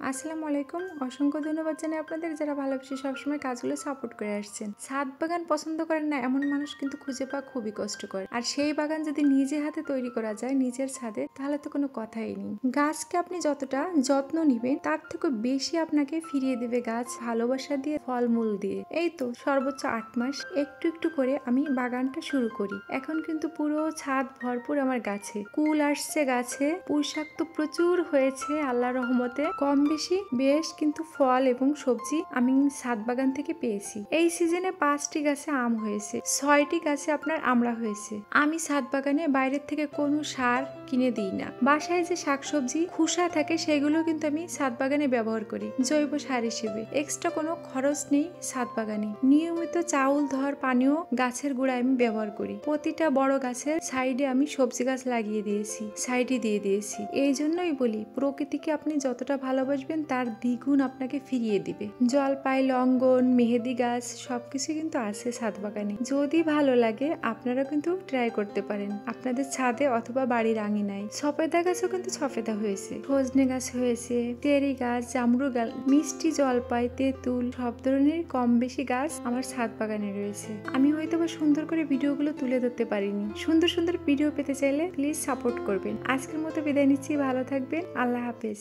আসসালামু আলাইকুম। অসংখ্য ধন্যবাদ জানাই আপনাদের যারা ভালোবেসে সবসময় কাজগুলো সাপোর্ট করে আসছেন। ছাদ বাগান পছন্দ করেন না এমন মানুষ কিন্তু খুঁজে পাওয়া খুবই কষ্টকর। আর সেই বাগান যদি নিজে হাতে তৈরি করা যায় নিজের ছাদে, তাহলে তো কোনো কথাই নেই। গাছকে আপনি যতটা যত্ন নিবেন তার থেকে বেশি আপনাকে ফিরিয়ে দেবে গাছ ভালোবাসা দিয়ে, ফলমূল দিয়ে। এই তো সর্বোচ্চ 8 মাস একটু একটু করে আমি বাগানটা শুরু করি। এখন কিন্তু পুরো ছাদ ভরপুর আমার গাছে। কুল আসছে গাছে, পুঁইশাক তো প্রচুর হয়েছে আল্লাহর রহমতে। কম বেশি বেশ কিন্তু ফল এবং সবজি আমি ছাদ বাগান থেকে পেয়েছি। এই সিজনে 5টি গাছে আম হয়েছে, 6টি গাছে আপনার আমড়া হয়েছে। আমি ছাদ বাগানে বাইরের থেকে কোনো সার কিনে দিই না। বাসায় যে শাকসবজি খোসা থাকে সেগুলো কিন্তু আমি ছাদ বাগানে ব্যবহার করি জৈব সার হিসেবে। এক্সট্রা কোনো খরচ নেই ছাদ বাগানে। নিয়মিত চাউল ধর পানীয় গাছের গোড়ায় আমি ব্যবহার করি। প্রতিটা বড় গাছের সাইডে আমি সবজি গাছ লাগিয়ে দিয়েছি, সাইডে দিয়ে দিয়েছি। এই জন্যই বলি প্রকৃতিকে আপনি যতটা ভালোবাসবেন তার দ্বিগুণ আপনাকে ফিরিয়ে দিবে। জলপাই, লঙ্গন, মেহেদি গাছ সবকিছু কিন্তু আছে ছাদ বাগানে। যদি ভালো লাগে আপনারা কিন্তু ট্রাই করতে পারেন আপনাদের ছাদে অথবা বাড়ির আঙিনায়। সফেদা গাছও কিন্তু সফেদা হয়েছে, সজনে গাছ হয়েছে, চেরি গাছ, জামরু গাছ, মিষ্টি জলপাই, তেঁতুল সব ধরনের কম বেশি গাছ আমার ছাদ বাগানে রয়েছে। আমি হয়তো বা সুন্দর করে ভিডিওগুলো তুলে ধরতে পারিনি। সুন্দর সুন্দর ভিডিও পেতে চাইলে প্লিজ সাপোর্ট করবেন। আজকের মতো বিদায় নিচ্ছি, ভালো থাকবেন, আল্লাহ হাফেজ।